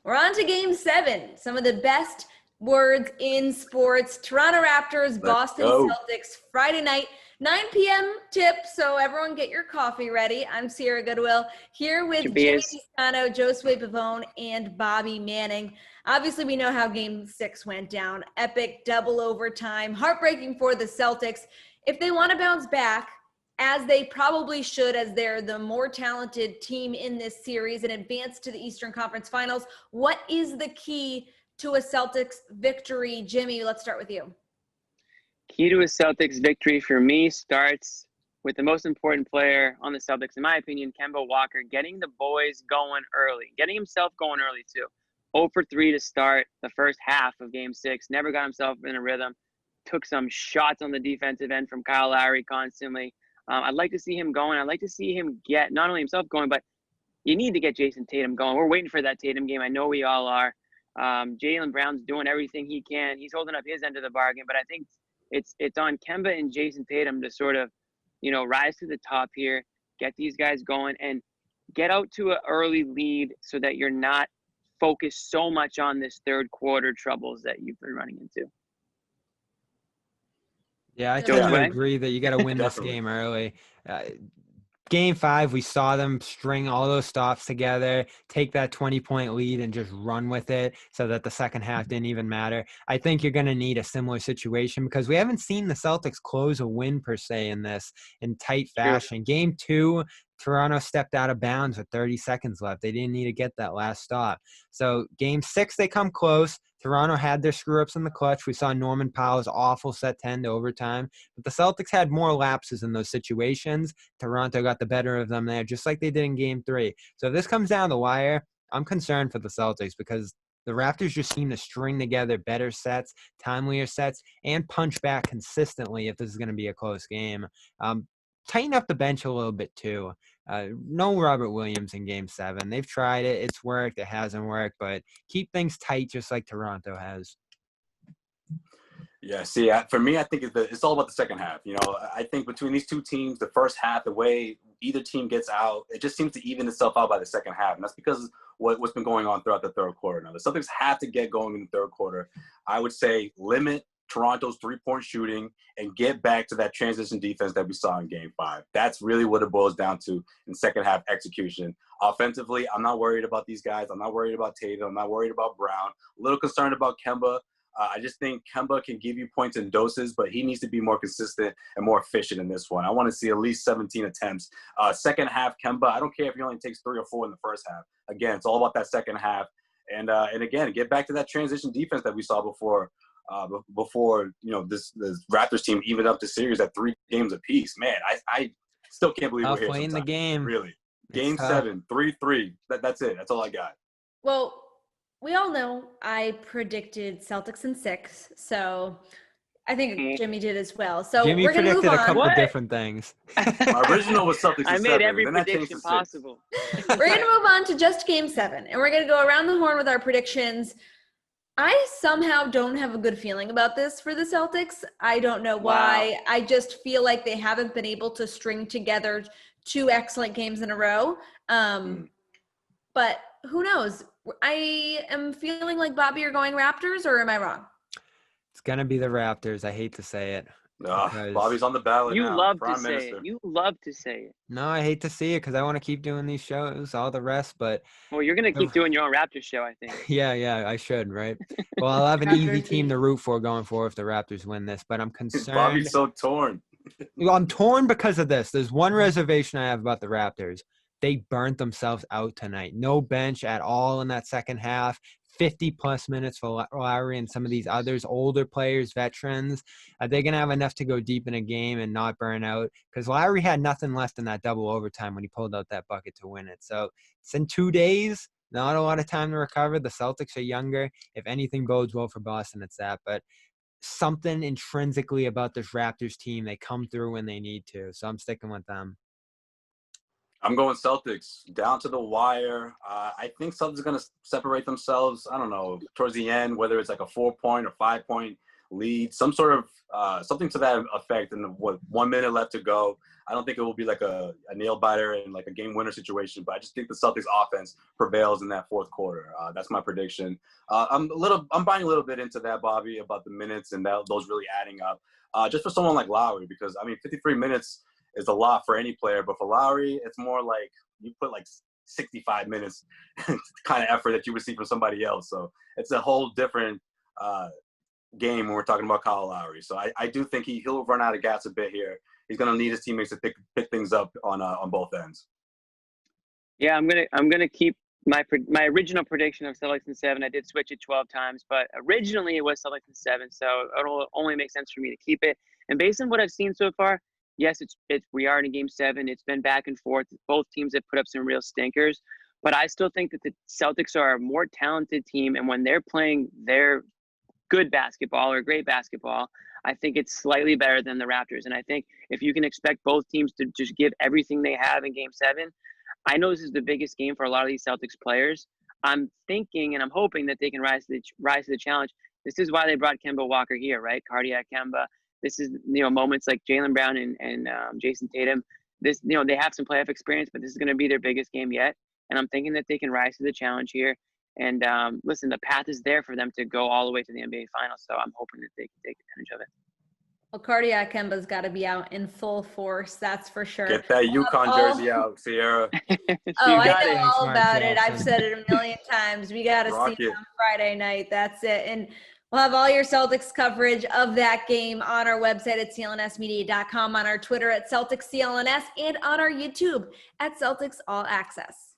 We're on to game 7. Some of the best words in sports. Toronto Raptors, Boston Celtics, Friday night, 9 p.m. tip. So everyone get your coffee ready. I'm Sierra Goodwill here with Jimmy Toscano, Josue Pavon, and Bobby Manning. Obviously, we know how game 6 went down. Epic double overtime, heartbreaking for the Celtics. If they want to bounce back, as they probably should, as they're the more talented team in this series and advance to the Eastern Conference Finals, what is the key to a Celtics victory? Jimmy, let's start with you. Key to a Celtics victory for me starts with the most important player on the Celtics, in my opinion, Kemba Walker, getting the boys going early, getting himself going early too. 0 for 3 to start the first half of game 6, never got himself in a rhythm, took some shots on the defensive end from Kyle Lowry constantly. I'd like to see him going. I'd like to see him get not only himself going, but you need to get Jason Tatum going. We're waiting for that Tatum game. I know we all are. Jaylen Brown's doing everything he can. He's holding up his end of the bargain, but I think it's on Kemba and Jason Tatum to sort of, rise to the top here, get these guys going, and get out to an early lead so that you're not focused so much on this third quarter troubles that you've been running into. Yeah, I totally agree that you got to win this game early. Game 5, we saw them string all those stops together, take that 20-point lead and just run with it so that the second half didn't even matter. I think you're going to need a similar situation because we haven't seen the Celtics close a win per se in tight fashion. Sure. Game 2, Toronto stepped out of bounds with 30 seconds left. They didn't need to get that last stop. So game 6, they come close. Toronto had their screw-ups in the clutch. We saw Norman Powell's awful set 10 to overtime. But the Celtics had more lapses in those situations. Toronto got the better of them there, just like they did in game 3. So if this comes down the wire, I'm concerned for the Celtics because the Raptors just seem to string together better sets, timelier sets, and punch back consistently if this is going to be a close game. Tighten up the bench a little bit too. No Robert Williams in game 7. They've tried it. It's worked. It hasn't worked. But keep things tight just like Toronto has. Yeah, see, for me, I think it's all about the second half. I think between these two teams, the first half, the way either team gets out, it just seems to even itself out by the second half. And that's because what's been going on throughout the third quarter. Now, the Celtics have to get going in the third quarter. I would say limit Toronto's three-point shooting and get back to that transition defense that we saw in game 5. That's really what it boils down to in second half execution. Offensively, I'm not worried about these guys. I'm not worried about Tatum. I'm not worried about Brown. A little concerned about Kemba. I just think Kemba can give you points in doses, but he needs to be more consistent and more efficient in this one. I want to see at least 17 attempts. Second half, Kemba, I don't care if he only takes 3 or 4 in the first half. Again, it's all about that second half. And again, get back to that transition defense that we saw before this Raptors team evened up the series at 3 games apiece. Man, I still can't believe we're here playing the game. Really. Game 7, 3-3. That's it. That's all I got. Well, we all know I predicted Celtics in 6, so I think Jimmy did as well. So Jimmy we're going to move predicted on. a couple of different things. My original was Celtics in 7. I made every prediction possible. We're going to move on to just game 7, and we're going to go around the horn with our predictions. I somehow don't have a good feeling about this for the Celtics. I don't know why. Wow. I just feel like they haven't been able to string together 2 excellent games in a row. But who knows? I am feeling like, Bobby, you're going Raptors, or am I wrong? It's going to be the Raptors. I hate to say it. Bobby's on the ballot now. Love to say it. You love to say it. No, I hate to see it because I want to keep doing these shows, all the rest. But well, you're going to keep doing your own Raptors show, I think. Yeah, I should, right? Well, I'll have an easy team to root for going forward if the Raptors win this. But I'm concerned. Bobby's so torn. Well, I'm torn because of this. There's one reservation I have about the Raptors. They burnt themselves out tonight. No bench at all in that second half. 50-plus minutes for Lowry and some of these others, older players, veterans. Are they going to have enough to go deep in a game and not burn out? Because Lowry had nothing left in that double overtime when he pulled out that bucket to win it. So it's in 2 days. Not a lot of time to recover. The Celtics are younger. If anything bodes well for Boston, it's that. But something intrinsically about this Raptors team, they come through when they need to. So I'm sticking with them. I'm going Celtics down to the wire. I think Celtics are going to separate themselves, I don't know, towards the end, whether it's like a 4-point or 5-point lead, some sort of something to that effect. And with 1 minute left to go, I don't think it will be like a nail biter and like a game winner situation, but I just think the Celtics offense prevails in that fourth quarter. That's my prediction. I'm buying a little bit into that, Bobby, about the minutes and those really adding up. Just for someone like Lowry, because I mean, 53 minutes is a lot for any player, but for Lowry, it's more like you put like 65 minutes kind of effort that you would see from somebody else. So it's a whole different game when we're talking about Kyle Lowry. So I do think he'll run out of gas a bit here. He's going to need his teammates to pick things up on both ends. Yeah, I'm gonna keep my original prediction of Celtics in 7. I did switch it 12 times, but originally it was Celtics in 7, so it'll only make sense for me to keep it. And based on what I've seen so far, yes, we are in a game 7. It's been back and forth. Both teams have put up some real stinkers, but I still think that the Celtics are a more talented team, and when they're playing their good basketball or great basketball, I think it's slightly better than the Raptors. And I think if you can expect both teams to just give everything they have in game 7, I know this is the biggest game for a lot of these Celtics players. I'm thinking and I'm hoping that they can rise to the challenge. This is why they brought Kemba Walker here, right? Cardiac Kemba. This is, moments like Jaylen Brown and Jason Tatum. This, they have some playoff experience, but this is going to be their biggest game yet. And I'm thinking that they can rise to the challenge here. And listen, the path is there for them to go all the way to the NBA Finals. So I'm hoping that they can take advantage of it. Well, Cardiac Kemba's got to be out in full force. That's for sure. Get that UConn jersey out, Sierra. I know all about it. I've said it a million times. We got to see it on Friday night. That's it. And we'll have all your Celtics coverage of that game on our website at clnsmedia.com, on our Twitter at Celtics CLNS, and on our YouTube at Celtics All Access.